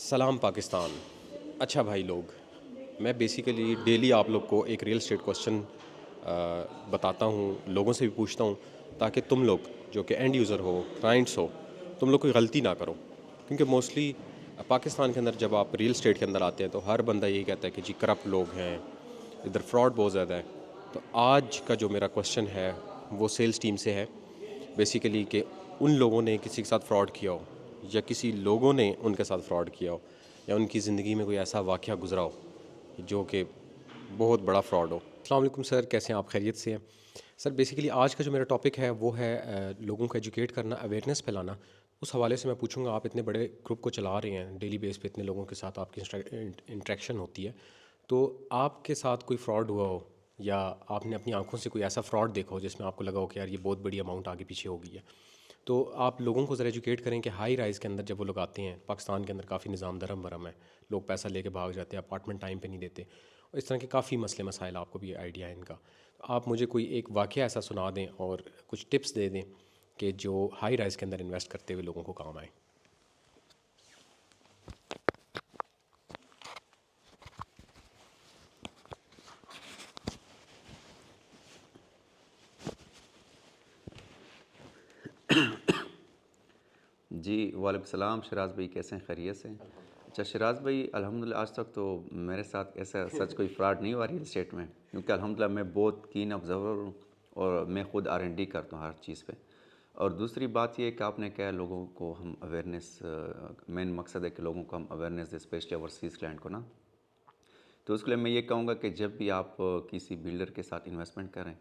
सलाम पाकिस्तान। अच्छा भाई लोग, मैं बेसिकली डेली आप लोग को एक रियल एस्टेट क्वेश्चन बताता हूँ, लोगों से भी पूछता हूँ, ताकि तुम लोग जो कि एंड यूज़र हो, क्लाइंट्स हो, तुम लोग कोई गलती ना करो। क्योंकि मोस्टली पाकिस्तान के अंदर जब आप रियल एस्टेट के अंदर आते हैं तो हर बंदा यही कहता है कि जी करप्ट लोग हैं, इधर फ्रॉड बहुत ज़्यादा है। तो आज का जो मेरा क्वेश्चन है वो सेल्स टीम से है, बेसिकली कि उन लोगों ने किसी के साथ फ्रॉड किया हो, या किसी लोगों ने उनके साथ फ्रॉड किया हो, या उनकी ज़िंदगी में कोई ऐसा वाक़या गुज़रा हो जो कि बहुत बड़ा फ्रॉड हो। अस्सलाम वालेकुम सर, कैसे हैं आप? खैरियत से हैं? सर बेसिकली आज का जो मेरा टॉपिक है वो है लोगों को एजुकेट करना, अवेयरनेस फैलाना। उस हवाले से मैं पूछूंगा, आप इतने बड़े ग्रुप को चला रहे हैं, डेली बेस पे इतने लोगों के साथ आपकी इंटरेक्शन होती है, तो आपके साथ कोई फ्रॉड हुआ हो या आपने अपनी आंखों से कोई ऐसा फ्रॉड देखा हो जिसमें आपको लगा हो कि यार ये बहुत बड़ी अमाउंट आगे पीछे हो गई है, तो आप लोगों को ज़रा एजुकेट करें कि हाई राइज़ के अंदर जब वो लोग आते हैं, पाकिस्तान के अंदर काफ़ी निज़ाम धर्म भरम है, लोग पैसा लेके भाग जाते हैं, अपार्टमेंट टाइम पे नहीं देते, और इस तरह के काफ़ी मसले मसाइल, आपको भी आइडिया है इनका। तो आप मुझे कोई एक वाक़या ऐसा सुना दें और कुछ टिप्स दे दें कि जो हाई राइज़ के अंदर इन्वेस्ट करते हुए लोगों को काम आए। जी, वालेकुम सलाम। शिराज़ भाई कैसे हैं? खैरियत से हैं? अच्छा शिराज़ भाई, अल्हम्दुलिल्लाह आज तक तो मेरे साथ ऐसा सच कोई फ्रॉड नहीं हुआ रियल एस्टेट में, क्योंकि अल्हम्दुलिल्लाह मैं बहुत कीन ऑब्ज़र्वर हूँ और मैं ख़ुद R&D करता हूँ हर चीज़ पे। और दूसरी बात ये है कि आपने क्या, लोगों को हम अवेयरनेस, मेन मकसद है कि लोगों को हम अवेयरनेस दें, स्पेशली ओवरसीज़ क्लाइंट को ना। तो उसके लिए मैं ये कहूँगा कि जब भी आप किसी बिल्डर के साथ इन्वेस्टमेंट करें,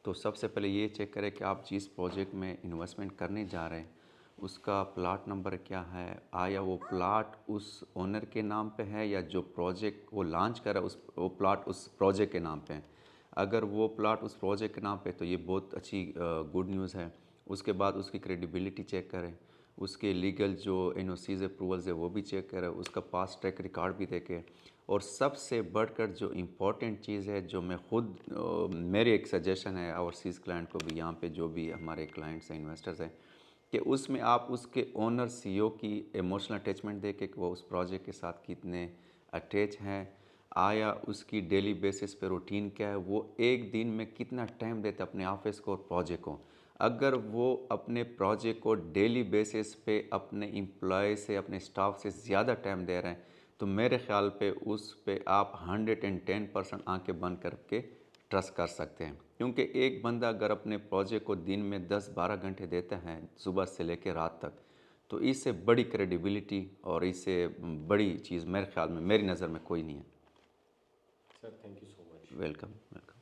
तो सबसे पहले ये चेक करें कि आप जिस प्रोजेक्ट में इन्वेस्टमेंट करने जा रहे हैं उसका प्लाट नंबर क्या है, आया वो प्लाट उस ओनर के नाम पे है या जो प्रोजेक्ट वो लॉन्च कर रहा है उस वो प्लाट उस प्रोजेक्ट के नाम पे है। अगर वो प्लाट उस प्रोजेक्ट के नाम पे तो ये बहुत अच्छी गुड न्यूज़ है। उसके बाद उसकी क्रेडिबिलिटी चेक करें, उसके लीगल जो एनओसीज़ अप्रूवल्स है वो भी चेक करें, उसका पास्ट ट्रैक रिकॉर्ड भी देखें। और सबसे बढ़कर जो इम्पॉर्टेंट चीज़ है, जो मैं खुद मेरी एक सजेशन है ओवरसीज़ क्लाइंट को भी, यहाँ पे जो भी हमारे क्लाइंट्स हैं, इन्वेस्टर्स हैं, कि उसमें आप उसके ओनर सीईओ की इमोशनल अटैचमेंट देखें कि वो उस प्रोजेक्ट के साथ कितने अटैच हैं, आया उसकी डेली बेसिस पे रूटीन क्या है, वो एक दिन में कितना टाइम देते अपने ऑफिस को और प्रोजेक्ट को। अगर वो अपने प्रोजेक्ट को डेली बेसिस पे अपने एम्प्लॉय से, अपने स्टाफ से ज़्यादा टाइम दे रहे हैं, तो मेरे ख्याल पे उस पे आप 110% आंखें बंद करके ट्रस्ट कर सकते हैं। क्योंकि एक बंदा अगर अपने प्रोजेक्ट को दिन में 10-12 घंटे देता है सुबह से लेकर रात तक, तो इससे बड़ी क्रेडिबिलिटी और इससे बड़ी चीज़ मेरे ख्याल में, मेरी नज़र में कोई नहीं है। Sir thank you so much. Welcome welcome.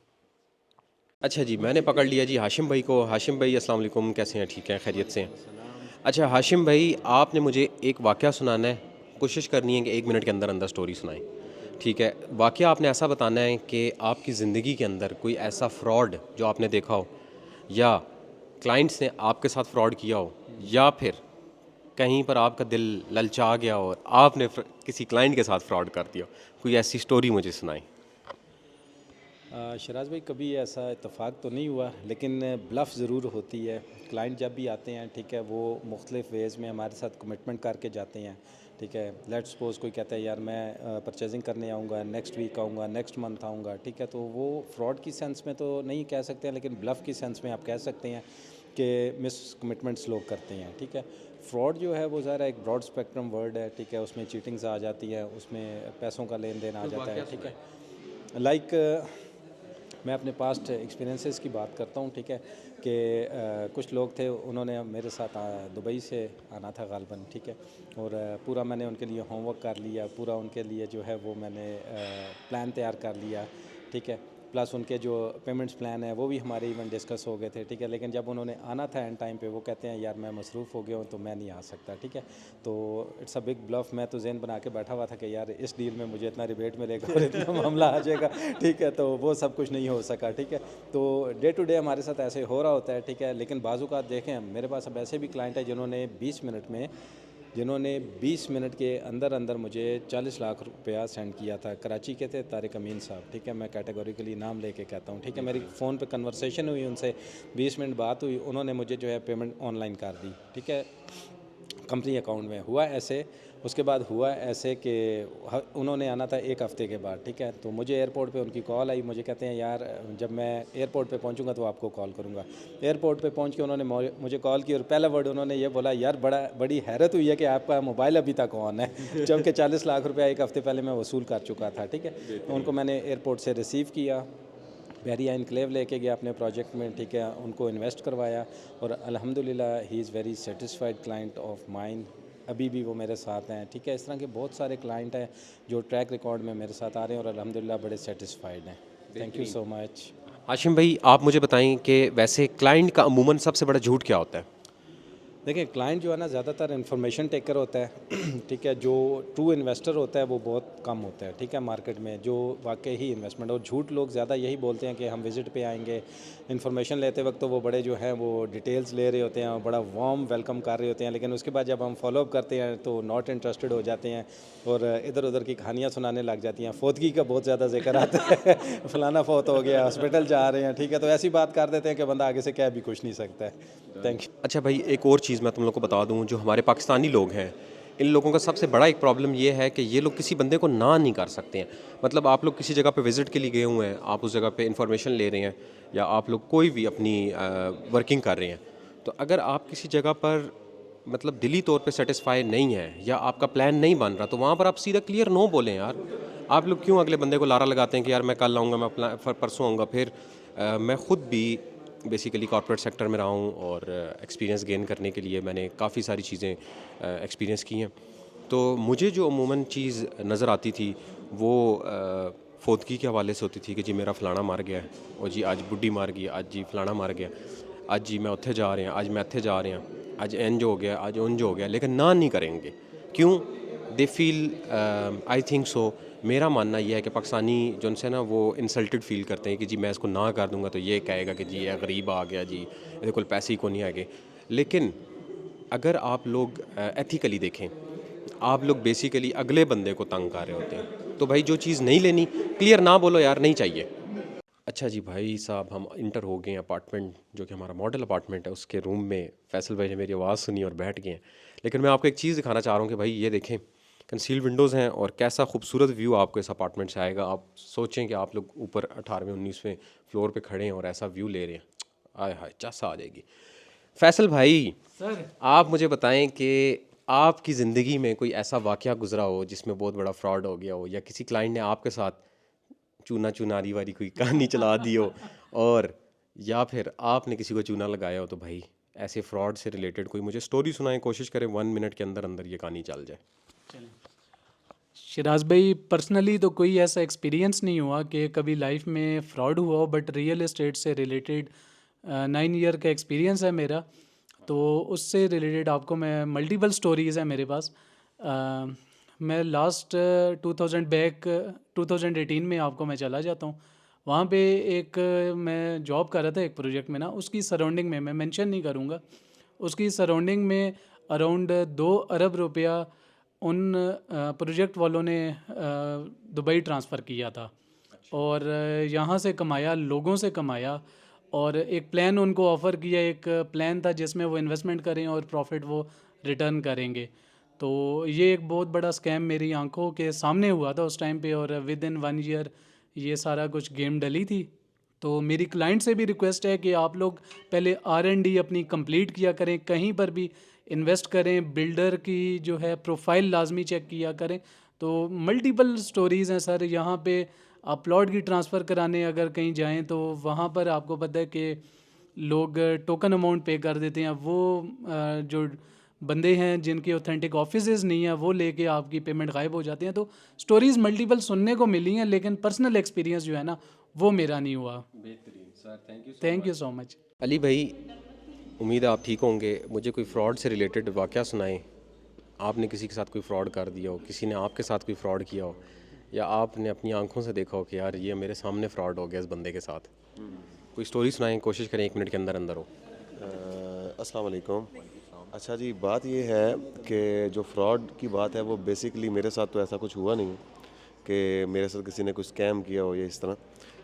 अच्छा जी, मैंने पकड़ लिया जी हाशिम भाई को। हाशिम भाई अस्सलाम वालेकुम, कैसे हैं? ठीक हैं? खैरियत से हैं? वालेकुम सलाम। अच्छा हाशिम भाई, आपने मुझे एक वाक़या सुनाना है, कोशिश करनी है कि 1 मिनट के अंदर अंदर स्टोरी सुनाएं। ओके। ठीक है, वाक़या आपने ऐसा बताना है कि आपकी ज़िंदगी के अंदर कोई ऐसा फ्रॉड जो आपने देखा हो, या क्लाइंट्स ने आपके साथ फ्रॉड किया हो, या फिर कहीं पर आपका दिल ललचा गया हो और आपने किसी क्लाइंट के साथ फ्रॉड कर दिया हो। कोई ऐसी स्टोरी मुझे सुनाएं। शराज भाई, कभी ऐसा इत्तेफाक तो नहीं हुआ, लेकिन ब्लफ़ ज़रूर होती है। क्लाइंट जब भी आते हैं, ठीक है, वो मुख्तलिफ़ वेज़ में हमारे साथ कमिटमेंट करके जाते हैं। ठीक है, लेट्स सपोज़ कोई कहता है यार मैं परचेजिंग करने आऊँगा, नेक्स्ट वीक आऊँगा, नेक्स्ट मंथ आऊँगा। ठीक है, तो वो फ्रॉड की सेंस में तो नहीं कह सकते हैं, लेकिन ब्लफ़ की सेंस में आप कह सकते हैं कि मिस कमिटमेंट्स लोग करते हैं। ठीक है, फ्रॉड जो है वो ज़रा एक ब्रॉड स्पेक्ट्रम वर्ड है। ठीक है, उसमें चीटिंग्स आ जाती है, उसमें पैसों का लेन देन आ जाता है। ठीक है, लाइक मैं अपने पास्ट एक्सपीरियंसेस की बात करता हूँ। ठीक है, कि कुछ लोग थे, उन्होंने मेरे साथ दुबई से आना था गालबन। ठीक है, और पूरा मैंने उनके लिए होमवर्क कर लिया, पूरा उनके लिए जो है वो मैंने प्लान तैयार कर लिया। ठीक है, प्लस उनके जो पेमेंट्स प्लान है वो भी हमारे इवन डिस्कस हो गए थे। ठीक है, लेकिन जब उन्होंने आना था एंड टाइम पे, वो कहते हैं यार मैं मसरूफ़ हो गया हूँ तो मैं नहीं आ सकता। ठीक है, तो इट्स अ बिग ब्लफ। मैं तो ज़हन बना के बैठा हुआ था कि यार इस डील में मुझे इतना रिबेट मिलेगा और इतना मामला आ जाएगा। ठीक है, तो वो सब कुछ नहीं हो सका। ठीक है, तो डे टू डे हमारे साथ ऐसे हो रहा होता है। ठीक है, लेकिन बाज़-औक़ात देखें, मेरे पास अब ऐसे भी क्लाइंट है जिन्होंने 20 मिनट के अंदर अंदर मुझे 40 लाख रुपया सेंड किया था। कराची के थे, तारिक अमीन साहब। ठीक है, मैं कैटेगोरिकली नाम लेके कहता हूँ। ठीक है, मेरी फ़ोन पे कन्वर्सेशन हुई उनसे, 20 मिनट बात हुई, उन्होंने मुझे जो है पेमेंट ऑनलाइन कर दी। ठीक है, कंपनी अकाउंट में हुआ ऐसे। उसके बाद हुआ ऐसे कि उन्होंने आना था 1 हफ़्ते के बाद, ठीक है। तो मुझे एयरपोर्ट पे उनकी कॉल आई, मुझे कहते हैं यार जब मैं एयरपोर्ट पे पहुंचूंगा तो आपको कॉल करूंगा। एयरपोर्ट पे पहुंच के उन्होंने मुझे कॉल की और पहला वर्ड उन्होंने ये बोला, यार बड़ी हैरत हुई है कि आपका मोबाइल अभी तक ऑन है जबकि 40 लाख रुपया 1 हफ़्ते पहले मैं वसूल कर चुका था, ठीक है। तो उनको मैंने एयरपोर्ट से रिसीव किया, बैरिया इनक्लेव लेके गया अपने प्रोजेक्ट में, ठीक है, उनको इन्वेस्ट करवाया और अल्हम्दुलिल्लाह he is very satisfied client of mine. अभी भी वो मेरे साथ हैं, ठीक है। इस तरह के बहुत सारे क्लाइंट हैं जो ट्रैक रिकॉर्ड में मेरे साथ आ रहे हैं और अल्हम्दुलिल्लाह बड़े सेटिस्फाइड हैं। Thank you so much. Hashim भाई, आप मुझे बताएं कि वैसे क्लाइंट का अमूमन सबसे बड़ा झूठ क्या होता है? देखिए, क्लाइंट जो है ना ज़्यादातर इन्फॉर्मेशन टेकर होता है ठीक है। जो ट्रू इन्वेस्टर होता है वो बहुत कम होता है, ठीक है, मार्केट में जो वाकई ही इन्वेस्टमेंट। और झूठ लोग ज़्यादा यही बोलते हैं कि हम विज़िट पे आएंगे, इन्फॉर्मेशन लेते वक्त तो वो बड़े जो हैं वो डिटेल्स ले रहे होते हैं और बड़ा वार्म वेलकम कर रहे होते हैं, लेकिन उसके बाद जब हम फॉलोअप करते हैं तो नॉट इंटरेस्टेड हो जाते हैं और इधर उधर की कहानियाँ सुनाने लग जाती हैं। फौतगी का बहुत ज़्यादा जिक्र आता है फलाना फौत हो गया, हॉस्पिटल जा रहे हैं, ठीक है। तो ऐसी बात कर देते हैं कि बंदा आगे से कह भी कुछ नहीं सकता है। Thank you. अच्छा भाई, एक और चीज़ मैं तुम लोग को बता दूं, जो हमारे पाकिस्तानी लोग हैं, इन लोगों का सबसे बड़ा एक प्रॉब्लम ये है कि ये लोग किसी बंदे को ना नहीं कर सकते हैं। मतलब आप लोग किसी जगह पे विज़िट के लिए गए हुए हैं, आप उस जगह पे इंफॉर्मेशन ले रहे हैं या आप लोग कोई भी अपनी वर्किंग कर रहे हैं, तो अगर आप किसी जगह पर मतलब दिली तौर पे सेटिस्फाई नहीं है या आपका प्लान नहीं बन रहा, तो वहाँ पर आप सीधा क्लियर नो बोलें यार। आप लोग क्यों अगले बंदे को लारा लगाते हैं कि यार मैं कल आऊँगा, मैं परसों आऊँगा। फिर मैं ख़ुद भी बेसिकली कॉर्पोरेट सेक्टर में रहा हूँ और एक्सपीरियंस गेन करने के लिए मैंने काफ़ी सारी चीज़ें एक्सपीरियंस की हैं। तो मुझे जो अमूमन चीज़ नज़र आती थी वो फौतगी के हवाले से होती थी कि जी मेरा फ़लाना मार गया है, और जी आज बुढ़ी मार गई, आज जी फ़लाना मार गया, आज जी मैं उत्थे जा रहे हैं, आज मैं इत्थे जा रहे हैं, आज इंज हो गया, आज उंज हो गया, लेकिन ना नहीं करेंगे। क्यों? They feel, I think so, मेरा मानना यह है कि पाकिस्तानी जो उनसे ना वो इंसल्टेड फील करते हैं कि जी मैं इसको ना कर दूंगा तो ये कहेगा कि जी ये गरीब आ गया, जी ये कोई पैसे ही को नहीं आगे। लेकिन अगर आप लोग एथिकली देखें, आप लोग बेसिकली अगले बंदे को तंग कर रहे होते हैं, तो भाई जो चीज़ नहीं लेनी, क्लियर ना बोलो यार नहीं चाहिए। अच्छा जी भाई साहब, हम इंटर हो गए हैं अपार्टमेंट, जो कि हमारा मॉडल अपार्टमेंट है, उसके रूम में। फैसल भाई ने मेरी आवाज़ सुनी और बैठ गए हैं। लेकिन मैं आपको एक चीज़ दिखाना चाह रहा हूँ कि भाई ये देखें, कंसील विंडोज़ हैं और कैसा खूबसूरत व्यू आपको इस अपार्टमेंट से आएगा। आप सोचें कि आप लोग ऊपर 18वें 19वें फ्लोर पे खड़े हैं और ऐसा व्यू ले रहे हैं, आय हाय चस आ जाएगी। फैसल भाई सर, आप मुझे बताएं कि आपकी ज़िंदगी में कोई ऐसा वाक़या गुजरा हो जिसमें बहुत बड़ा फ्रॉड हो गया हो, या किसी क्लाइंट ने आपके साथ चूना चुनारी वाली कोई कहानी चला दी हो, और या फिर आपने किसी को चूना लगाया हो। तो भाई ऐसे फ्रॉड से रिलेटेड कोई मुझे स्टोरी सुनाएं, कोशिश करें 1 मिनट के अंदर अंदर ये कहानी चल जाए। शिराज भाई, पर्सनली तो कोई ऐसा एक्सपीरियंस नहीं हुआ कि कभी लाइफ में फ्रॉड हुआ हो, बट रियल एस्टेट से रिलेटेड 9 ईयर का एक्सपीरियंस है मेरा। तो उससे रिलेटेड आपको मैं मल्टीपल स्टोरीज़ हैं मेरे पास। मैं लास्ट 2018 में आपको मैं चला जाता हूँ। वहाँ पे एक मैं जॉब कर रहा था एक प्रोजेक्ट में ना, उसकी सराउंडिंग में, मैं मेंशन नहीं करूँगा, उसकी सराउंडिंग में अराउंड 2 अरब रुपया उन प्रोजेक्ट वालों ने दुबई ट्रांसफ़र किया था। और यहाँ से कमाया, लोगों से कमाया, और एक प्लान उनको ऑफ़र किया। एक प्लान था जिसमें वो इन्वेस्टमेंट करें और प्रॉफिट वो रिटर्न करेंगे। तो ये एक बहुत बड़ा स्कैम मेरी आंखों के सामने हुआ था उस टाइम पे, और विद इन 1 ईयर ये सारा कुछ गेम डली थी। तो मेरी क्लाइंट से भी रिक्वेस्ट है कि आप लोग पहले R&D अपनी कंप्लीट किया करें, कहीं पर भी इन्वेस्ट करें, बिल्डर की जो है प्रोफाइल लाजमी चेक किया करें। तो मल्टीपल स्टोरीज़ हैं सर। यहाँ पे आप प्लॉट की ट्रांसफ़र कराने अगर कहीं जाएं तो वहाँ पर आपको पता है कि लोग टोकन अमाउंट पे कर देते हैं। वो जो बंदे हैं जिनके ऑथेंटिक ऑफिसेज नहीं है, वो लेके आपकी पेमेंट गायब हो जाती हैं। तो स्टोरीज़ मल्टीपल सुनने को मिली हैं, लेकिन पर्सनल एक्सपीरियंस जो है ना वो मेरा नहीं हुआ। बेहतरीन sir, thank you so much. Ali भाई, उम्मीद है आप ठीक होंगे। मुझे कोई फ्रॉड से रिलेटेड वाक़या सुनाएं। आपने किसी के साथ कोई फ्रॉड कर दिया हो, किसी ने आपके साथ कोई फ्रॉड किया हो, या आपने अपनी आंखों से देखा हो कि यार ये मेरे सामने फ्रॉड हो गया इस बंदे के साथ। कोई स्टोरी सुनाएं, कोशिश करें 1 मिनट के अंदर अंदर हो। अस्सलाम वालेकुम। अच्छा जी, बात ये है कि जो फ्रॉड की बात है वो बेसिकली मेरे साथ तो ऐसा कुछ हुआ नहीं कि मेरे साथ किसी ने कुछ स्कैम किया हो या इस तरह।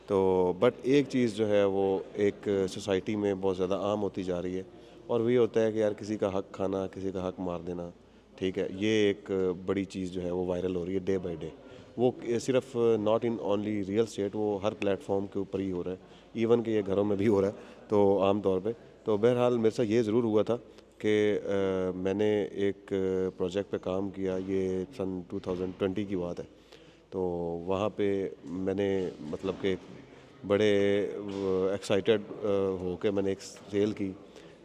तो बट एक चीज़ जो है वो एक सोसाइटी में बहुत ज़्यादा आम होती जा रही है, और वही होता है कि यार किसी का हक खाना, किसी का हक मार देना। ठीक है, ये एक बड़ी चीज़ जो है वो वायरल हो रही है डे बाय डे। वो सिर्फ not in only real estate, वो हर प्लेटफॉर्म के ऊपर ही हो रहा है, इवन कि ये घरों में भी हो रहा है। तो आम तौर पे तो बहरहाल मेरे साथ ये ज़रूर हुआ था कि मैंने एक प्रोजेक्ट पे काम किया, ये सन 2020 की बात है। तो वहाँ पे मैंने मतलब कि बड़े एक्साइटेड हो के मैंने एक सेल की।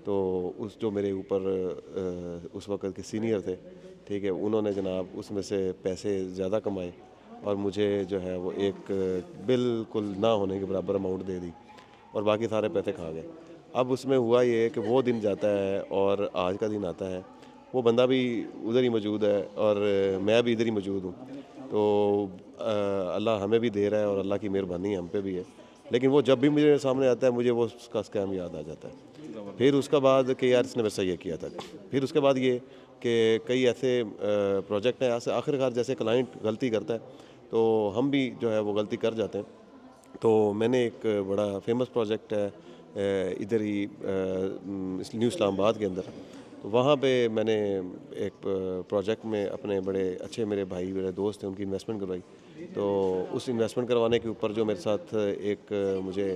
तो उस जो मेरे ऊपर उस वक़्त के सीनियर थे, ठीक है, उन्होंने जनाब उसमें से पैसे ज़्यादा कमाए और मुझे जो है वो एक बिल्कुल ना होने के बराबर अमाउंट दे दी और बाकी सारे पैसे खा गए। अब उसमें हुआ ये कि वो दिन जाता है और आज का दिन आता है, वो बंदा भी उधर ही मौजूद है और मैं भी इधर ही मौजूद हूँ। तो अल्लाह हमें भी दे रहा है और अल्लाह की मेहरबानी हम पे भी है। लेकिन वो जब भी मेरे सामने आता है मुझे वो उसका स्कैम याद आ जाता है। फिर उसका बाद कि यार इसने वैसा ये किया था। फिर उसके बाद ये कि कई ऐसे प्रोजेक्ट हैं, ऐसे आखिरकार जैसे क्लाइंट गलती करता है तो हम भी जो है वो गलती कर जाते हैं। तो मैंने एक बड़ा फेमस प्रोजेक्ट है इधर ही न्यू इस्लामाबाद के अंदर। तो वहाँ पे मैंने एक प्रोजेक्ट में अपने बड़े अच्छे मेरे भाई मेरे दोस्त थे उनकी इन्वेस्टमेंट करवाई। तो उस इन्वेस्टमेंट करवाने के ऊपर जो मेरे साथ एक मुझे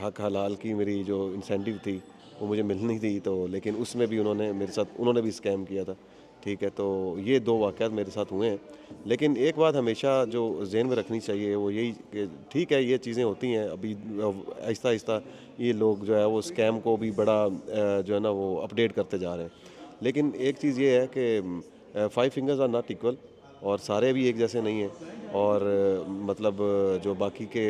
हक हलाल की मेरी जो इंसेंटिव थी वो मुझे मिलनी थी, तो लेकिन उसमें भी उन्होंने भी स्कैम किया था। ठीक है, तो ये दो वाक़यात मेरे साथ हुए हैं। लेकिन एक बात हमेशा जो ज़हन में रखनी चाहिए वो यही कि ठीक है ये चीज़ें होती हैं, अभी आहिस्ता आहिस्ता ये लोग जो है वो स्कैम को भी बड़ा जो है ना वो अपडेट करते जा रहे हैं। लेकिन एक चीज़ ये है कि five fingers are not equal और सारे भी एक जैसे नहीं हैं। और मतलब जो बाकी के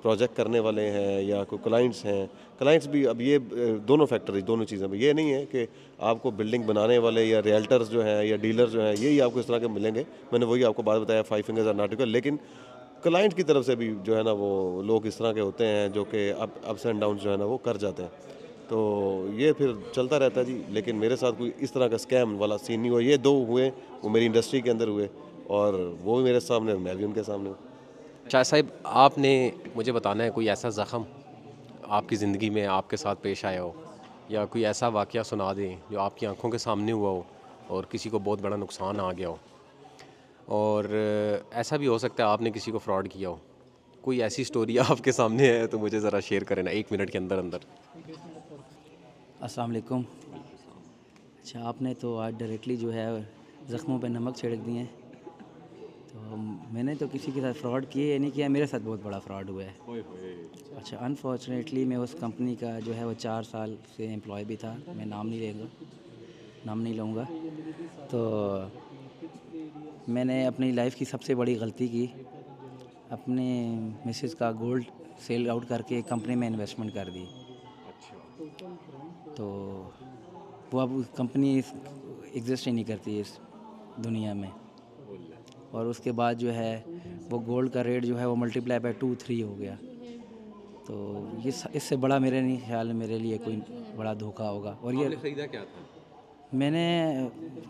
प्रोजेक्ट करने वाले हैं या कोई क्लाइंट्स हैं, क्लाइंट्स भी अब ये दोनों फैक्टर दोनों चीज़ें में ये नहीं है कि आपको बिल्डिंग बनाने वाले या रियल्टर्स जो हैं या डीलर जो हैं यही आपको इस तरह के मिलेंगे। मैंने वही आपको बात बताया five fingers are not equal. लेकिन क्लाइंट की तरफ से भी जो है ना वो लोग इस तरह के होते हैं जो कि अप्स एंड डाउन जो है ना वो कर जाते हैं। तो ये फिर चलता रहता है जी। लेकिन मेरे साथ कोई इस तरह का स्कैम वाला सीन नहीं हुआ। ये दो हुए, वो मेरी इंडस्ट्री के अंदर हुए और वो भी मेरे सामने और मैं भी उनके सामने हूँ। शाह साहब, आपने मुझे बताना है कोई ऐसा ज़ख़म आपकी ज़िंदगी में आपके साथ पेश आया हो या कोई ऐसा वाक़या सुना दें जो आपकी आंखों के सामने हुआ हो और किसी को बहुत बड़ा नुकसान आ गया हो। और ऐसा भी हो सकता है आपने किसी को फ्रॉड किया हो। कोई ऐसी स्टोरी आपके सामने है तो मुझे ज़रा शेयर करें ना 1 मिनट के अंदर अंदर। अस्सलाम वालेकुम। अच्छा, आपने तो आज डायरेक्टली जो है ज़ख्मों पे नमक छिड़क दिए हैं। तो मैंने तो किसी के साथ फ्रॉड किए नहीं किया, मेरे साथ बहुत बड़ा फ्रॉड हुआ है। अच्छा, अनफॉर्चुनेटली मैं उस कंपनी का जो है वो 4 साल से एम्प्लॉय भी था। मैं नाम नहीं लूँगा। तो मैंने अपनी लाइफ की सबसे बड़ी गलती की, अपने मिसेस का गोल्ड सेल आउट करके कंपनी में इन्वेस्टमेंट कर दी। तो वो अब कंपनी एग्जिस्ट ही नहीं करती इस दुनिया में। और उसके बाद जो है वो गोल्ड का रेट जो है वो मल्टीप्लाई बाय 2-3 हो गया। तो ये इससे बड़ा मेरे नहीं ख्याल मेरे लिए कोई बड़ा धोखा होगा। और ये ख़रीदा क्या था? मैंने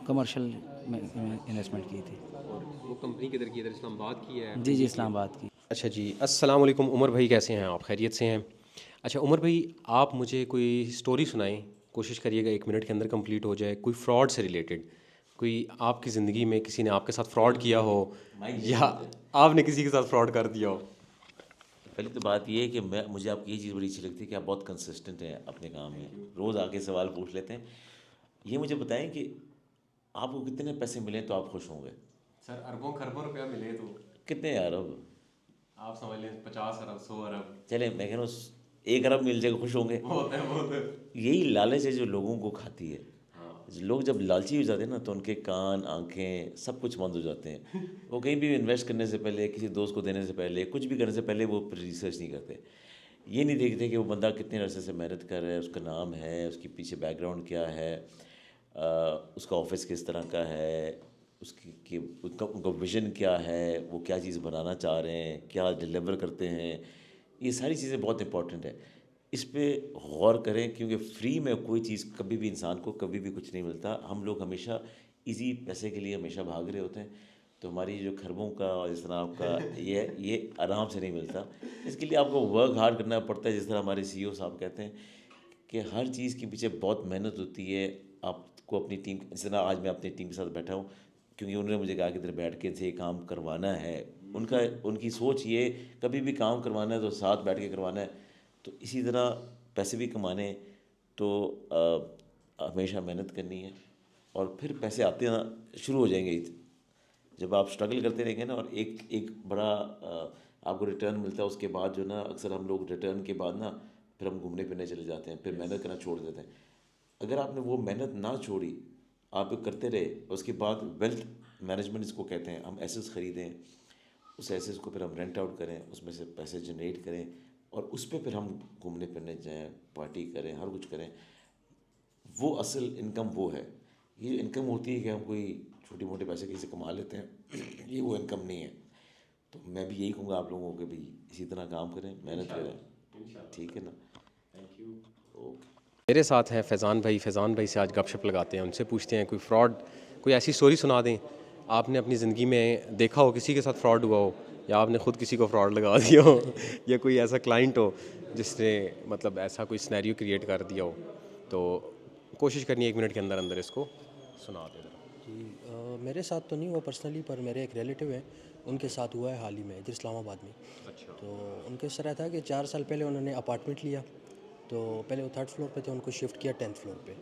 कमर्शियल में इन्वेस्टमेंट की थी। और वो कंपनी किधर की? इधर इस्लामाबाद की है? जी इस्लामाबाद की। अच्छा जी, अस्सलाम वालेकुम। उमर भाई कैसे हैं आप? खैरियत से हैं? अच्छा उमर भाई, आप मुझे कोई स्टोरी सुनाएं, कोशिश करिएगा 1 मिनट के अंदर कंप्लीट हो जाए। कोई फ्रॉड से रिलेटेड, कोई आपकी ज़िंदगी में किसी ने आपके साथ फ्रॉड किया हो या आपने किसी के साथ फ्रॉड कर दिया हो। पहली तो बात ये है कि मुझे आपकी ये चीज़ बड़ी अच्छी लगती है कि आप बहुत कंसिस्टेंट हैं अपने काम में, रोज़ आके सवाल पूछ लेते हैं। ये मुझे बताएं कि आपको कितने पैसे मिले तो आप खुश होंगे? सर अरबों खरबों रुपया मिले तो कितने अरब? आप समझ लें 50 अरब 100 अरब चले मैं कह रहा हूँ 1 अरब मिल जाएगा खुश होंगे। यही लालच है जो लोगों को खाती है। लोग जब लालची हो जाते हैं ना तो उनके कान आंखें सब कुछ बंद हो जाते हैं। वो कहीं भी इन्वेस्ट करने से पहले, किसी दोस्त को देने से पहले, कुछ भी करने से पहले वो रिसर्च नहीं करते। ये नहीं देखते कि वो बंदा कितने अरसे से मेहनत कर रहा है, उसका नाम है, उसके पीछे बैकग्राउंड क्या है, उसका ऑफिस किस तरह का है, उनका विज़न क्या है, वो क्या चीज़ बनाना चाह रहे हैं, क्या डिलीवर करते हैं। ये सारी चीज़ें बहुत इंपॉर्टेंट है। इस पे गौर करें क्योंकि फ्री में कोई चीज़ कभी भी इंसान को कभी भी कुछ नहीं मिलता। हम लोग हमेशा इजी पैसे के लिए हमेशा भाग रहे होते हैं। तो हमारी जो खरबों का और इस तरह आपका ये आराम से नहीं मिलता। इसके लिए आपको वर्क हार्ड करना पड़ता है। जिस तरह हमारे CEO साहब कहते हैं कि हर चीज़ के पीछे बहुत मेहनत होती है। आप को अपनी टीम, जिस तरह आज मैं अपनी टीम के साथ बैठा हूँ, क्योंकि उन्होंने मुझे कहा कि इधर बैठ के से काम करवाना है, उनकी सोच ये, कभी भी काम करवाना है तो साथ बैठ के करवाना है। तो इसी तरह पैसे भी कमाने हैं तो हमेशा मेहनत करनी है, और फिर पैसे आते हैं शुरू हो जाएंगे। जब आप स्ट्रगल करते रहेंगे ना, और एक बड़ा आपको रिटर्न मिलता है, उसके बाद जो ना, अक्सर हम लोग रिटर्न के बाद ना फिर हम घूमने फिरने चले जाते हैं, फिर मेहनत करना छोड़ देते हैं। अगर आपने वो मेहनत ना छोड़ी, आप करते रहे, उसके बाद वेल्थ मैनेजमेंट इसको कहते हैं, हम एसेट्स ख़रीदें, उस एसेट्स को फिर हम रेंट आउट करें, उसमें से पैसे जनरेट करें, और उस पर फिर हम घूमने फिरने जाएँ, पार्टी करें, हर कुछ करें। वो असल इनकम वो है। ये इनकम होती है कि हम कोई छोटे मोटे पैसे किसी से कमा लेते हैं, ये वो इनकम नहीं है। तो मैं भी यही कहूँगा आप लोगों को भी इसी तरह काम करें, मेहनत करें, ठीक है ना। Thank you. ओके। मेरे साथ हैं फैज़ान भाई। फैज़ान भाई से आज गपशप लगाते हैं, उनसे पूछते हैं कोई फ्रॉड, कोई ऐसी स्टोरी सुना दें आपने अपनी ज़िंदगी में देखा हो, किसी के साथ फ्रॉड हुआ हो, या आपने ख़ुद किसी को फ्रॉड लगा दिया हो, या कोई ऐसा क्लाइंट हो जिसने मतलब ऐसा कोई सिनेरियो क्रिएट कर दिया हो। तो कोशिश करनी है 1 मिनट के अंदर अंदर इसको सुना दें ज़रा। जी मेरे साथ तो नहीं हुआ पर्सनली, पर मेरे एक रिलेटिव है, उनके साथ हुआ है हाल ही में इधर इस्लामाबाद में। अच्छा। तो उनके इस तरह था कि 4 साल पहले उन्होंने अपार्टमेंट लिया, तो पहले वो 3rd फ्लोर पे थे, उनको शिफ्ट किया 10th फ्लोर पे।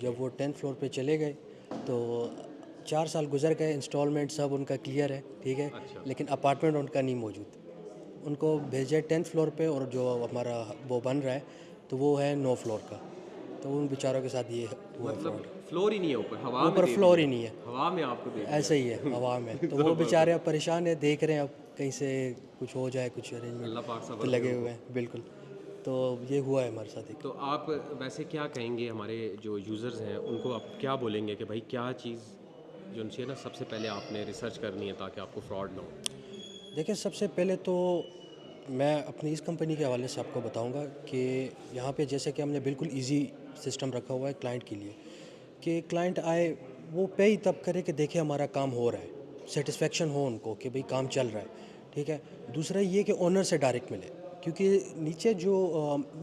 जब वो 10th फ्लोर पे चले गए तो 4 साल गुजर गए, इंस्टॉलमेंट सब उनका क्लियर है, ठीक है। लेकिन अपार्टमेंट उनका नहीं मौजूद। उनको भेजे 10th फ्लोर पे, और जो हमारा वो बन रहा है तो वो है 9 फ्लोर का। तो उन बेचारों के साथ ये हुआ फ्रॉड। फ्लोर ही नहीं है ऊपर, हवा ऊपर फ्लोर ही नहीं है, हवा में आपको दे ऐसे ही है हवा में। तो वो बेचारे अब परेशान है, देख रहे हैं अब कहीं से कुछ हो जाए, कुछ अरेंजमेंट तो लगे हुए हैं। बिल्कुल। तो ये हुआ है हमारे साथ एक। तो आप वैसे क्या कहेंगे हमारे जो यूज़र्स हैं उनको, आप क्या बोलेंगे कि भाई क्या चीज़ जो उनसे ना सबसे पहले आपने रिसर्च करनी है ताकि आपको फ्रॉड ना हो? देखिए, सबसे पहले तो मैं अपनी इस कंपनी के हवाले से आपको बताऊंगा कि यहाँ पे जैसे कि हमने बिल्कुल इजी सिस्टम रखा हुआ है क्लाइंट के लिए, कि क्लाइंट आए वो पे ही तब करे कि देखे हमारा काम हो रहा है, सेटिस्फेक्शन हो उनको कि भाई काम चल रहा है, ठीक है। दूसरा ये कि ओनर से डायरेक्ट मिले, क्योंकि नीचे जो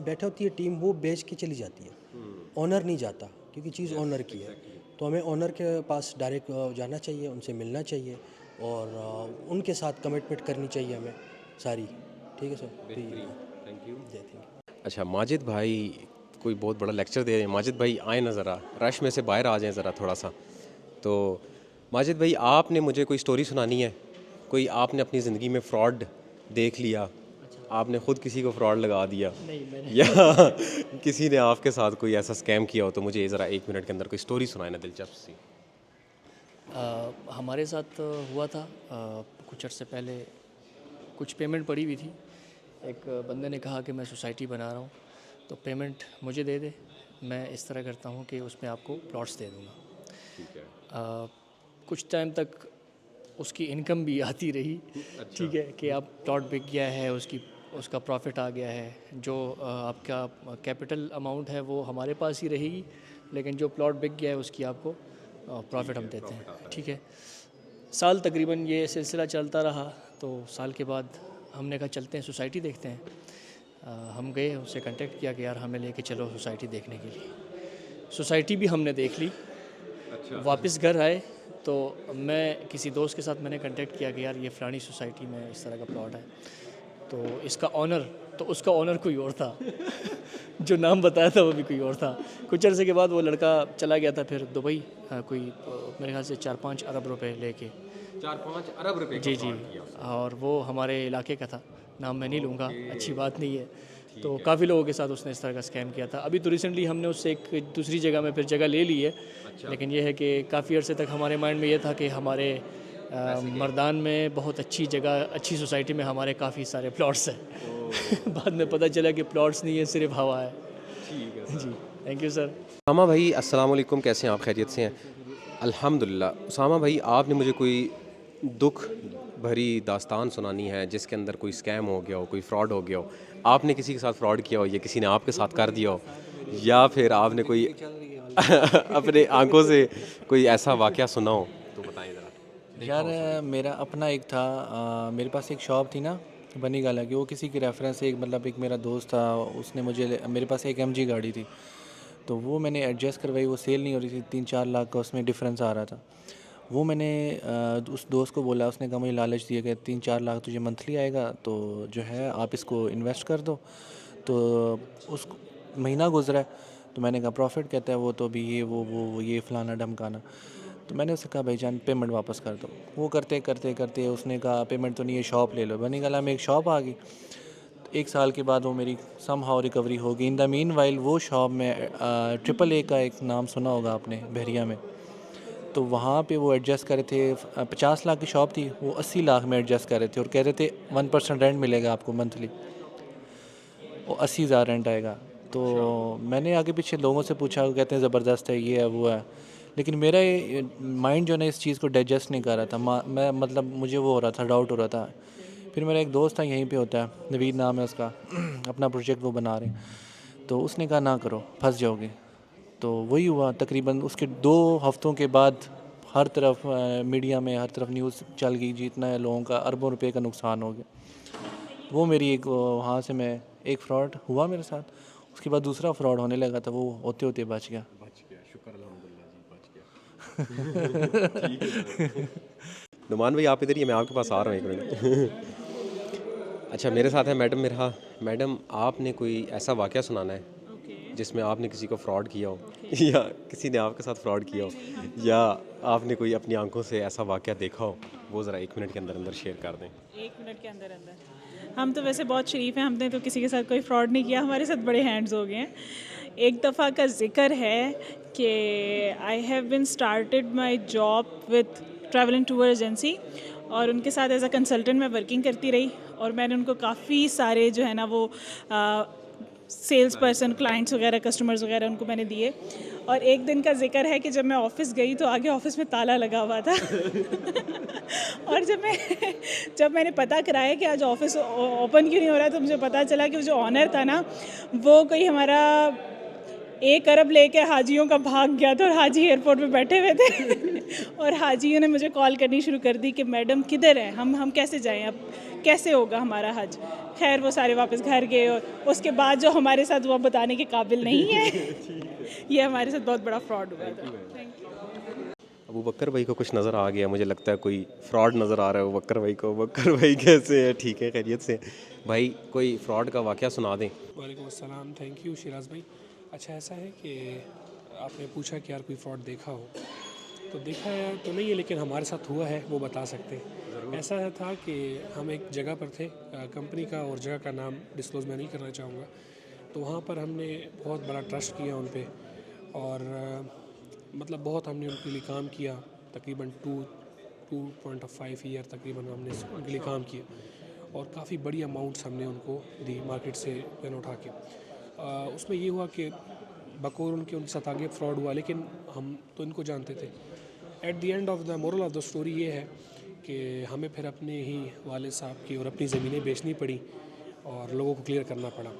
बैठे होती है टीम वो बेच के चली जाती है, ओनर नहीं जाता, क्योंकि चीज़ ओनर की है। तो हमें ओनर के पास डायरेक्ट जाना चाहिए, उनसे मिलना चाहिए, और उनके साथ कमिटमेंट करनी चाहिए हमें सारी, ठीक है सर। Thank you. जय थिंक। अच्छा, माजिद भाई कोई बहुत बड़ा लेक्चर दे रहे हैं। माजिद भाई आए ना ज़रा, रश में से बाहर आ जाएं ज़रा थोड़ा सा। तो माजिद भाई, आपने मुझे कोई स्टोरी सुनानी है, कोई आपने अपनी ज़िंदगी में फ़्रॉड देख लिया, आपने ख़ुद किसी को फ्रॉड लगा दिया, या किसी ने आपके साथ कोई ऐसा स्कैम किया हो, तो मुझे ज़रा 1 मिनट के अंदर कोई स्टोरी सुनाए ना, दिलचस्प सी। हमारे साथ हुआ था कुछ अर्से पहले, कुछ पेमेंट पड़ी हुई थी। एक बंदे ने कहा कि मैं सोसाइटी बना रहा हूँ, तो पेमेंट मुझे दे दे, मैं इस तरह करता हूँ कि उसमें आपको प्लॉट्स दे दूँगा। ठीक है। कुछ टाइम तक उसकी इनकम भी आती रही, ठीक है, कि आप प्लॉट बिक गया है, उसका प्रॉफिट आ गया है, जो आपका कैपिटल अमाउंट है वो हमारे पास ही रहेगी, लेकिन जो प्लॉट बिक गया है उसकी आपको प्रॉफिट हम देते हैं, ठीक है। साल तकरीबन ये सिलसिला चलता रहा, तो साल के बाद हमने कहा चलते हैं सोसाइटी देखते हैं। हम गए, उससे कांटेक्ट किया कि यार हमें लेके चलो सोसाइटी देखने के लिए। सोसाइटी भी हमने देख ली। वापस घर आए तो मैं किसी दोस्त के साथ मैंने कांटेक्ट किया कि यार ये फ़लानी सोसाइटी में इस तरह का प्लॉट है, तो इसका ऑनर, तो उसका ऑनर कोई और था जो नाम बताया था वो भी कोई और था। कुछ अर्से के बाद वो लड़का चला गया था फिर दुबई, कोई मेरे ख्याल से 4-5 अरब रुपए लेके। 4-5 अरब रुपए जी जी, और वो हमारे इलाके का था, नाम मैं नहीं लूँगा, अच्छी बात नहीं है। तो काफ़ी लोगों के साथ उसने इस तरह का स्कैम किया था। अभी तो रिसेंटली हमने उससे एक दूसरी जगह में फिर जगह ले ली है, लेकिन ये है कि काफ़ी अर्से तक हमारे माइंड में ये था कि हमारे मर्दान में बहुत अच्छी जगह, अच्छी सोसाइटी में हमारे काफ़ी सारे प्लॉट्स हैं। बाद में पता चला कि प्लॉट्स नहीं है, सिर्फ हवा है। ठीक है जी, थैंक यू सर। उसामा भाई, अस्सलाम वालेकुम, कैसे हैं आप? खैरियत से हैं? अल्हम्दुलिल्लाह। उसामा भाई, आपने मुझे कोई दुख भरी दास्तान सुनानी है जिसके अंदर कोई स्कैम हो गया हो, कोई फ्रॉड हो गया हो, आपने किसी के साथ फ्रॉड किया हो या किसी ने आपके साथ कर दिया हो, या फिर आपने कोई अपने आंखों से कोई ऐसा वाक़या सुना हो, तो बताएं ज़रा। यार मेरा अपना एक था, मेरे पास एक शॉप थी ना बनी गाला की, वो किसी की रेफरेंस से, एक मतलब एक मेरा दोस्त था, उसने मुझे, मेरे पास एक MG गाड़ी थी, तो वो मैंने एडजस्ट करवाई, वो सेल नहीं हो रही थी, 3-4 लाख का उसमें डिफरेंस आ रहा था। वो मैंने उस दोस्त को बोला, उसने कहा मुझे लालच दिया कि 3-4 लाख तुझे मंथली आएगा, तो जो है आप इसको इन्वेस्ट कर दो। तो उस महीना गुजरा है, तो मैंने कहा प्रॉफिट, कहता है वो तो अभी ये वो ये फ़लाना ढमकाना। तो मैंने उससे कहा भाईजान पेमेंट वापस कर दो। वो करते करते करते उसने कहा पेमेंट तो नहीं है, शॉप ले लो। बनी गला में एक शॉप आ गई। 1 साल के बाद वो मेरी समहाउ रिकवरी हो गई। इन द मीन वाइल वो शॉप में AAA का एक नाम सुना होगा आपने, बहरिया में, तो वहाँ पे वो एडजस्ट कर रहे थे। 50 लाख की शॉप थी, वो 80 लाख में एडजस्ट कर रहे थे और कह रहे थे 1% रेंट मिलेगा आपको मंथली, वो 80,000 रेंट आएगा। तो मैंने आगे पीछे लोगों से पूछा, वो कहते हैं ज़बरदस्त है, ये है वो है, लेकिन मेरा माइंड जो है इस चीज़ को डाइजेस्ट नहीं कर रहा था। मैं मतलब मुझे वो हो रहा था, डाउट हो रहा था। फिर मेरा एक दोस्त था, यहीं पे होता है, नवीद नाम है उसका, अपना प्रोजेक्ट वो बना रहे, तो उसने कहा ना करो, फंस जाओगे। तो वही हुआ। तकरीबन उसके 2 हफ्तों के बाद हर तरफ मीडिया में हर तरफ न्यूज़ चल गई जी, इतना लोगों का अरबों रुपए का नुकसान हो गया। वो मेरी एक वहाँ से मैं एक फ़्रॉड हुआ मेरे साथ। उसके बाद दूसरा फ़्रॉड होने लगा था, वो होते होते बच गया। शुक्र अल्हम्दुलिल्लाह जी, बच गया। नुमान भाई आप इधर ही, मैं आपके पास आ रहा हूँ 1 मिनट। अच्छा, मेरे साथ है मैडम। मैडम, आपने कोई ऐसा वाक़या सुनाना है जिसमें आपने किसी को फ्रॉड किया हो या किसी ने आपके साथ फ्रॉड किया हो, या आपने कोई अपनी आंखों से ऐसा वाक़या देखा हो, वो ज़रा 1 मिनट के अंदर अंदर शेयर कर दें। 1 मिनट के अंदर अंदर। हम तो वैसे बहुत शरीफ हैं, हमने तो किसी के साथ कोई फ्रॉड नहीं किया, हमारे साथ बड़े हैंड्स हो गए हैं। एक दफ़ा का ज़िक्र है कि I have been started my job with travel and tour agency, और उनके साथ एज अ कंसल्टेंट मैं वर्किंग करती रही, और मैंने उनको काफ़ी सारे जो है ना वो सेल्स पर्सन, क्लाइंट्स वगैरह, कस्टमर्स वगैरह उनको मैंने दिए। और एक दिन का जिक्र है कि जब मैं ऑफ़िस गई तो आगे ऑफ़िस में ताला लगा हुआ था। और जब मैंने पता कराया कि आज ऑफ़िस ओपन क्यों नहीं हो रहा, तो मुझे पता चला कि वो जो ऑनर था ना, वो कोई हमारा 1 अरब लेके हाजियों का भाग गया था, और हाजी एयरपोर्ट पे बैठे हुए थे। और हाजियों ने मुझे कॉल करनी शुरू कर दी कि मैडम किधर हैं, हम कैसे जाएं, अब कैसे होगा हमारा हज। खैर वो सारे वापस घर गए, और उसके बाद जो हमारे साथ हुआ बताने के काबिल नहीं है। ये हमारे साथ बहुत बड़ा फ्रॉड हुआ था। Thank you. अबू बकर भाई को कुछ नज़र आ गया, मुझे लगता है कोई फ्रॉड नज़र आ रहा है अबू बकर भाई को। बकर भाई कैसे है? ठीक है, खैरियत से? भाई कोई फ्रॉड का वाक़या सुना दें। वालेकुम अस्सलाम, थैंक यू शिराज भाई। अच्छा, ऐसा है कि आपने पूछा कि यार कोई फ्रॉड देखा हो, तो देखा है तो नहीं है, लेकिन हमारे साथ हुआ है, वो बता सकते हैं। ऐसा था कि हम एक जगह पर थे, कंपनी का और जगह का नाम डिस्क्लोज़ मैं नहीं करना चाहूँगा। तो वहाँ पर हमने बहुत बड़ा ट्रस्ट किया उन पे, और मतलब बहुत हमने उनके लिए काम किया। तकरीबन 2.5 ईयर तकरीबन हमने उनके लिए काम किया, और काफ़ी बड़ी अमाउंट्स हमने उनको दी मार्केट से पेन उठा के। उसमें ये हुआ कि बकौर उनके साथ आगे फ्रॉड हुआ, लेकिन हम तो इनको जानते थे। At the end of the moral of the story ये है कि हमें फिर अपने ही वालिद साहब की और अपनी ज़मीनें बेचनी पड़ी, और लोगों को क्लियर करना पड़ा।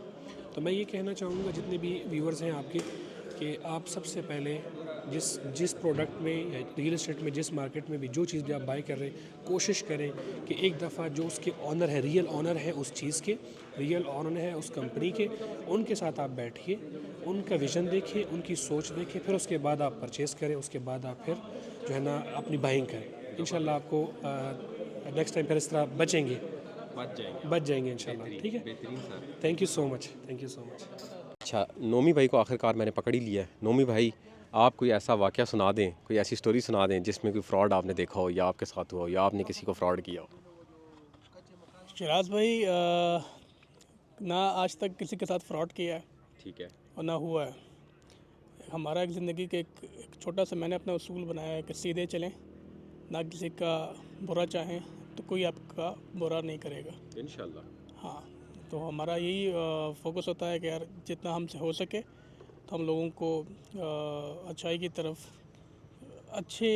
तो मैं ये कहना चाहूँगा जितने भी व्यूअर्स हैं आपके, कि आप सबसे पहले जिस प्रोडक्ट में या रियल एस्टेट में, जिस मार्केट में भी जो चीज़ भी आप बाई कर रहे हैं, कोशिश करें कि एक दफ़ा जो उसके ऑनर है, रियल ऑनर है उस चीज़ के, रियल ऑनर है उस कंपनी के, उनके साथ आप बैठिए, उनका विज़न देखिए, उनकी सोच देखिए, फिर उसके बाद आप परचेज़ करें, उसके बाद आप फिर जो है ना अपनी बाइंग करें। इंशाल्लाह आपको नेक्स्ट टाइम फिर इस तरह बच जाएंगे इंशाल्लाह। ठीक है, thank you so much, thank you so much. अच्छा, नोमी भाई को आखिरकार मैंने पकड़ ही लिया है। नोमी भाई, आप कोई ऐसा वाक़या सुना दें, कोई ऐसी स्टोरी सुना दें जिसमें कोई फ्रॉड आपने देखा हो, या आपके साथ हुआ हो, या आपने किसी को फ्रॉड किया हो। शिराज भाई, ना आज तक किसी के साथ फ्रॉड किया है, ठीक है, और ना हुआ है। हमारा एक ज़िंदगी के एक छोटा सा मैंने अपना उसूल बनाया है कि सीधे चलें, ना किसी का बुरा चाहें, तो कोई आपका बुरा नहीं करेगा इंशाल्लाह। हाँ, तो हमारा यही फोकस होता है कि यार जितना हमसे हो सके तो हम लोगों को अच्छाई की तरफ, अच्छे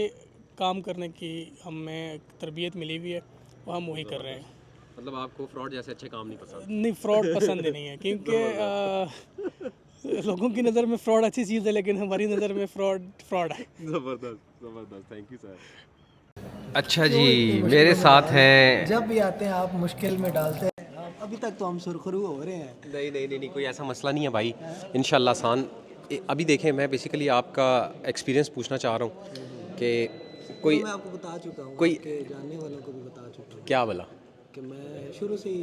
काम करने की हमें तरबियत मिली हुई है, वो हम वही कर रहे हैं। मतलब आपको फ्रॉड जैसे अच्छे काम नहीं पसंद? नहीं, फ्रॉड पसंद ही नहीं है, क्योंकि लोगों की नज़र में फ्रॉड अच्छी चीज़ है, लेकिन हमारी नज़र में फ्रॉड है। ज़बरदस्त, थैंक यू सर। अच्छा जी, मेरे साथ हैं, जब भी आते हैं आप मुश्किल में डालते हैं। अभी तक तो हम सुरखरू हो रहे हैं। नहीं, कोई ऐसा मसला नहीं है भाई, इंशाल्लाह आसान अभी देखें, मैं बेसिकली आपका एक्सपीरियंस पूछना चाह रहा हूँ कि कोई मैं आपको बता चुका हूँ, कोई आपके जानने वालों को भी बता चुका हूँ क्या बोला? कि मैं शुरू से ही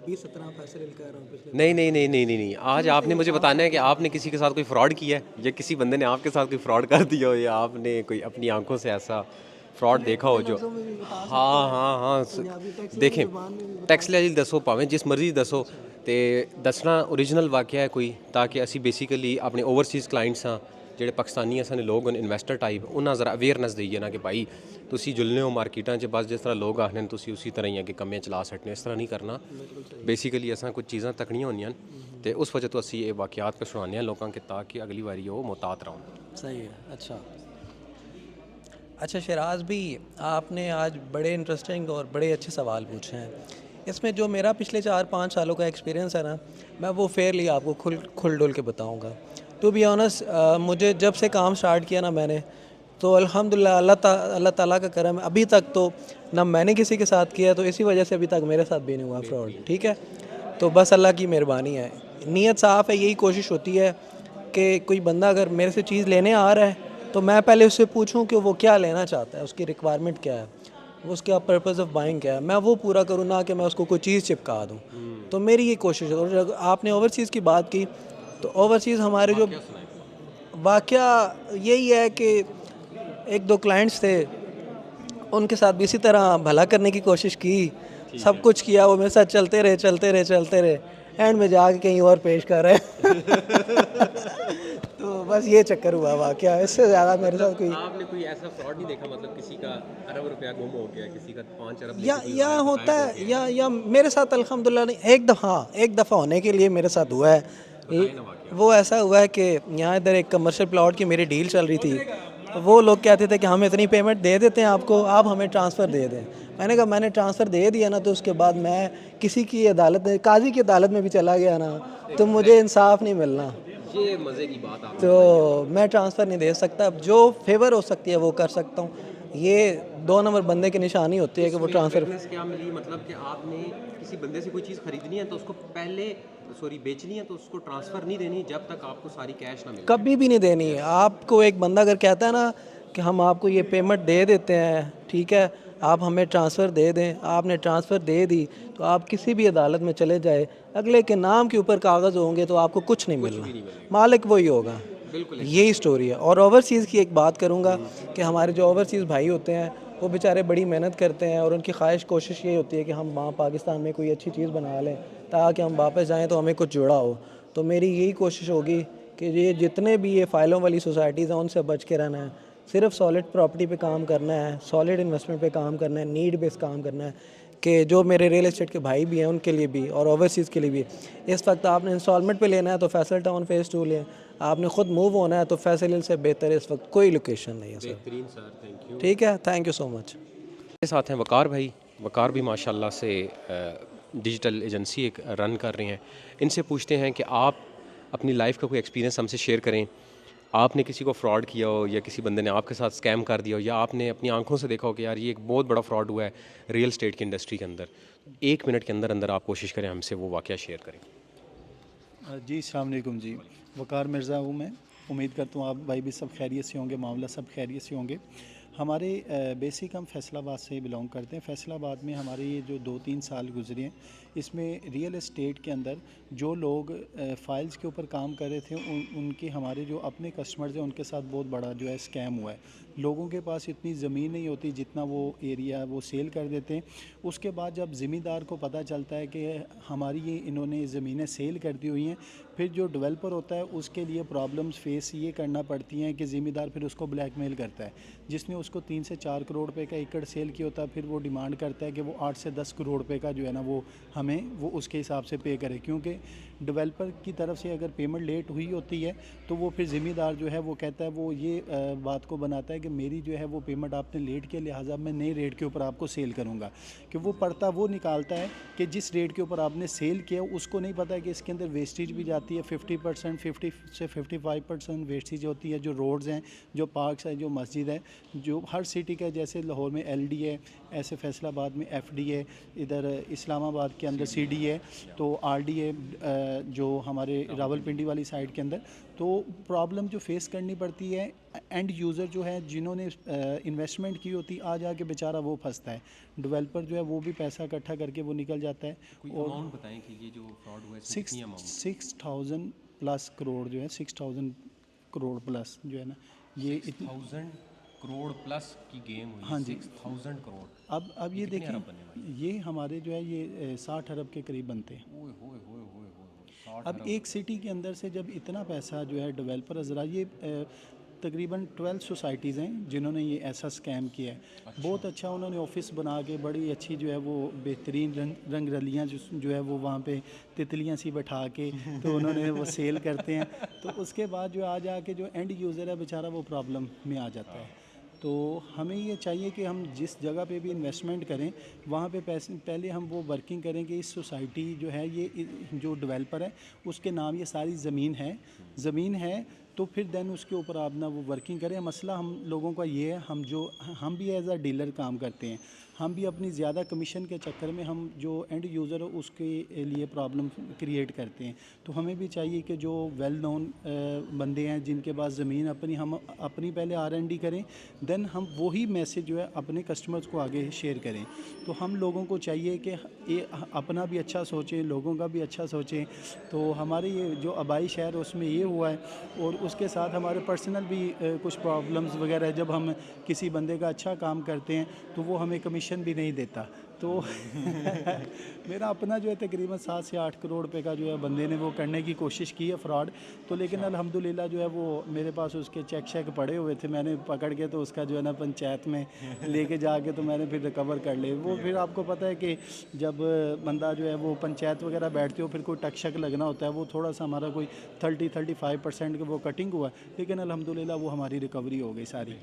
20-17 फैसले कर रहा हूँ पिछले। नहीं, आज आपने मुझे बताना है कि आपने किसी के साथ कोई फ्रॉड किया है, या किसी बंदे ने आपके साथ कोई फ्रॉड कर दिया हो, या आपने कोई अपनी आंखों से ऐसा फ्रॉड देखा हो जो। हाँ देखें, टैक्स ले दसो भावें जिस मर्जी दसो, तो दसना ओरिजिनल वाकया है कोई, ताकि असी बेसिकली अपने ओवरसीज़ क्लाइंट्स हाँ ਜਿਹੜੇ ਪਾਕਿਸਤਾਨੀ ਅਸਾਂ ਲੋਕ ਇਨਵੈਸਟਰ ਟਾਈਪ ਉਹਨਾਂ ਜ਼ਰਾ ਅਵੇਅਰਨੈਸ ਦਈਏ ਨਾ ਕਿ ਭਾਈ ਤੁਸੀਂ ਜੁਲਨੇ ਹੋ ਮਾਰਕੀਟਾਂ 'ਚ, ਬਸ ਜਿਸ ਤਰ੍ਹਾਂ ਲੋਕ ਆਖਦੇ ਨੇ ਤੁਸੀਂ ਉਸੇ ਤਰ੍ਹਾਂ ਹੀ ਅੱਗੇ ਕੰਮੇ ਚਲਾ ਸਕਦੇ, ਇਸ ਤਰ੍ਹਾਂ ਨਹੀਂ ਕਰਨਾ। ਬੇਸਿਕਲੀ ਅਸਾਂ ਕੁਝ ਚੀਜ਼ਾਂ ਤਕਣੀਆਂ ਹੁੰਦੀਆਂ ਤੇ ਉਸ ਵਜ੍ਹਾ ਤੋਂ ਅਸੀਂ ਇਹ ਵਾਕਿਆਤ पे सुनाने लोगों के, ताकि अगली बारी वो मोहतात रहूँ। सही है। अच्छा शहराज भी, आपने आज बड़े इंटरेस्टिंग और बड़े अच्छे सवाल पूछे हैं। इसमें जो मेरा पिछले 4-5 सालों का एक्सपीरियंस है ना, मैं वो फेयरली आपको खुल डुल के बताऊँगा। टू बी ऑनेस्ट, मुझे जब से काम स्टार्ट किया ना मैंने, तो अल्हम्दुलिल्लाह अल्लाह ताला का करम, अभी तक तो ना मैंने किसी के साथ किया, तो इसी वजह से अभी तक मेरे साथ भी नहीं हुआ फ्रॉड। ठीक है, तो बस अल्लाह की मेहरबानी है, नीयत साफ़ है। यही कोशिश होती है कि कोई बंदा अगर मेरे से चीज़ लेने आ रहा है तो मैं पहले उससे पूछूं कि वो क्या लेना चाहता है, उसकी रिक्वायरमेंट क्या है, उसका पर्पज़ ऑफ बाइंग क्या है, मैं वो पूरा करूँ, ना कि मैं उसको कोई चीज़ चिपका दूँ। तो मेरी ये कोशिश है। और आपने ओवरसीज़ की बात की, तो ओवरसीज़ हमारे जो वाक़या यही है कि 1-2 क्लाइंट्स थे, उनके साथ भी इसी तरह भला करने की कोशिश की, सब कुछ किया, वो मेरे साथ चलते रहे, एंड में जाके कहीं और पेश कर रहे तो बस ये चक्कर हुआ वाक़या, इससे ज़्यादा मेरे साथ कोई। आपने कोई ऐसा फ्रॉड नहीं देखा, मतलब किसी का अरब रुपया गुम हो गया, किसी का 5 अरब या होता है, या मेरे साथ अल्हम्दुलिल्लाह नहीं, एक दफ़ा होने के लिए मेरे साथ हुआ है। वो ऐसा हुआ है कि यहाँ इधर एक कमर्शियल प्लॉट की मेरी डील चल रही थी, वो लोग कहते थे कि हम इतनी पेमेंट दे देते हैं आपको, आप हमें ट्रांसफ़र दे दें। मैंने कहा मैंने ट्रांसफ़र दे दिया ना, तो उसके बाद मैं किसी की अदालत में, काजी की अदालत में भी चला गया ना, तो मुझे इंसाफ नहीं मिलना। ये मज़े की बात आप, तो मैं ट्रांसफ़र नहीं दे सकता, जो फेवर हो सकती है वो कर सकता हूँ। ये 2 नंबर बंदे की निशानी होती है कि वो ट्रांसफ़र। क्या मिली, मतलब कि आपने किसी बंदे से कोई चीज़ खरीदनी है तो उसको पहले बेचनी है तो उसको ट्रांसफ़र नहीं देनी जब तक आपको सारी कैश ना मिले, कभी भी नहीं देनी है। आपको एक बंदा अगर कहता है ना कि हम आपको ये पेमेंट दे देते हैं, ठीक है, आप हमें ट्रांसफ़र दे दें, आपने ट्रांसफ़र दे दी, तो आप किसी भी अदालत में चले जाए, अगले के नाम के ऊपर कागज़ होंगे तो आपको कुछ नहीं मिलना, मालिक वही होगा। यही स्टोरी है। और ओवरसीज़ की एक बात करूँगा कि हमारे जो ओवरसीज़ भाई होते हैं वो बेचारे बड़ी मेहनत करते हैं, और उनकी ख्वाहिश कोशिश ये होती है कि हम वहाँ पाकिस्तान में कोई अच्छी चीज़ बना लें ताकि हम वापस जाएँ तो हमें कुछ जुड़ा हो। तो मेरी यही कोशिश होगी कि ये जितने भी ये फ़ाइलों वाली सोसाइटीज़ हैं उनसे बच के रहना है, सिर्फ सॉलिड प्रॉपर्टी पे काम करना है, सॉलिड इन्वेस्टमेंट पे काम करना है, नीड बेस्ड काम करना है। कि जो मेरे रियल एस्टेट के भाई भी हैं उनके लिए भी और ओवरसीज़ के लिए भी, इस वक्त आपने इंस्टॉलमेंट पे लेना है तो फैसल टाउन फ़ेज़ 2 लें, आपने ख़ुद मूव होना है तो फैसल हिल से बेहतर इस वक्त कोई लोकेशन नहीं है सर। Thank you. ठीक है, थैंक यू सो मच। मेरे साथ हैं वकार भाई। वकार भी माशाल्लाह से डिजिटल एजेंसी एक रन कर रहे हैं। इनसे पूछते हैं कि आप अपनी लाइफ का कोई एक्सपीरियंस हमसे शेयर करें। आपने किसी को फ्रॉड किया हो, या किसी बंदे ने आपके साथ स्कैम कर दिया हो, या आपने अपनी आंखों से देखा हो कि यार ये एक बहुत बड़ा फ्रॉड हुआ है रियल एस्टेट की इंडस्ट्री के अंदर। 1 मिनट के अंदर अंदर आप कोशिश करें हमसे वो वाक़या शेयर करें। जी अस्सलाम वालेकुम जी, वकार मिर्ज़ा हूँ मैं। उम्मीद करता हूँ आप भाई भी सब खैरियत से होंगे, मामला सब खैरियत से होंगे। हमारे बेसिक हम फैसलाबाद से बिलोंग करते हैं। फैसलाबाद में हमारे ये जो 2-3 साल गुजरे हैं, इसमें रियल एस्टेट के अंदर जो लोग फ़ाइल्स के ऊपर काम कर रहे थे उनके हमारे जो अपने कस्टमर्स हैं उनके साथ बहुत बड़ा जो है स्कैम हुआ है। लोगों के पास इतनी ज़मीन नहीं होती जितना वो एरिया वो सेल कर देते हैं। उसके बाद जब ज़मींदार को पता चलता है कि हमारी ये इन्होंने ज़मीनें सेल कर दी हुई हैं, फिर जो डेवलपर होता है उसके लिए प्रॉब्लम्स फेस ये करना पड़ती हैं कि ज़मींदार फिर उसको ब्लैकमेल करता है। जिसने उसको 3 से 4 करोड़ रुपए का एकड़ सेल किया होता है, फिर वो डिमांड करता है कि वो 8 से 10 करोड़ रुपए का जो है ना वो हमें वो उसके हिसाब से पे करे, क्योंकि डेवलपर की तरफ से अगर पेमेंट लेट हुई होती है तो वो फिर ज़मींदार जो है वो कहता है, वो ये बात को बनाता है कि मेरी जो है वो पेमेंट आपने लेट किया, लिहाजा मैं नए रेट के ऊपर आपको सेल करूँगा। कि वो पड़ता वो निकालता है कि जिस रेट के ऊपर आपने सेल किया उसको नहीं पता है कि इसके अंदर वेस्टेज भी जाती है 50%, 50 से 55% वेस्टेज होती है। जो रोड्स हैं, जो पार्क्स हैं, जो मस्जिद है, जो हर सिटी का, जैसे लाहौर में LD है, ऐसे फैसलाबाद में FD है, इधर इस्लामाबाद के अंदर CD है, तो RD है जो हमारे रावलपिंडी वाली साइड के अंदर। तो प्रॉब्लम जो फेस करनी पड़ती है एंड यूज़र जो है जिन्होंने इन्वेस्टमेंट की होती आ जाके बेचारा वो फंसता है, डेवलपर जो है वो भी पैसा इकट्ठा करके वो निकल जाता है। कोई और अमाउंट बताएं कि ये जो फ्रॉड हुआ है इसमें कितनी अमाउंट? 6,000 प्लस करोड़ जो है, 6,000 करोड़ प्लस जो है ना, ये 6,000 करोड़ प्लस की गेम हुई। हाँ जी, 6,000 करोड़। अब ये कितने अरब बने देखिए, ये हमारे जो है ये 60 अरब के करीब बनते हैं। ओए होए होए होए होए, 60 अब अरब। एक सिटी के अंदर से जब इतना पैसा जो है डेवलपर हजरा, ये तकरीबन 12 सोसाइटीज़ हैं जिन्होंने ये ऐसा स्कैम किया है। बहुत अच्छा उन्होंने ऑफिस बना के बड़ी अच्छी जो है वो बेहतरीन रंग रलियाँ जो है वो वहाँ पे तितलियाँ सी बैठा के तो उन्होंने वो सेल करते हैं। तो उसके बाद जो आ जाके जो एंड यूज़र है बेचारा वो प्रॉब्लम में आ जाता है। तो हमें ये चाहिए कि हम जिस जगह पे भी इन्वेस्टमेंट करें वहाँ पे पैसे पहले हम वो वर्किंग करें कि इस सोसाइटी जो है ये जो डेवलपर है उसके नाम ये सारी ज़मीन है तो फिर देन उसके ऊपर आप ना वो वर्किंग करें। मसला हम लोगों का ये है, हम भी एज अ डीलर काम करते हैं, हम भी अपनी ज़्यादा कमीशन के चक्कर में हम जो एंड यूज़र हो उसके लिए प्रॉब्लम क्रिएट करते हैं। तो हमें भी चाहिए कि जो वेल नोन बंदे हैं जिनके पास ज़मीन हम अपनी पहले R&D करें, देन हम वही मैसेज जो है अपने कस्टमर्स को आगे शेयर करें। तो हम लोगों को चाहिए कि ये अपना भी अच्छा सोचें, लोगों का भी अच्छा सोचें। तो हमारे ये जो आबाई शहर है उसमें ये हुआ है, और उसके साथ हमारे पर्सनल भी कुछ प्रॉब्लम्स वगैरह, जब हम किसी बंदे का अच्छा काम करते हैं तो वो हमें कमीशन भी नहीं देता। तो मेरा अपना जो है तकरीबन 7 से 8 करोड़ रुपए का जो है बंदे ने वो करने की कोशिश की है फ्रॉड। तो लेकिन अल्हम्दुलिल्लाह जो है वो मेरे पास उसके चेक पड़े हुए थे, मैंने पकड़ के तो उसका जो है ना पंचायत में लेके जाके तो मैंने फिर रिकवर कर लिए वो। फिर आपको पता है कि जब बंदा जो है वो पंचायत वगैरह बैठती हो फिर कोई टक शक लगना होता है, वो थोड़ा सा हमारा कोई 30-35% की वो कटिंग हुआ, लेकिन अल्हम्दुलिल्लाह वो हमारी रिकवरी हो गई सारी।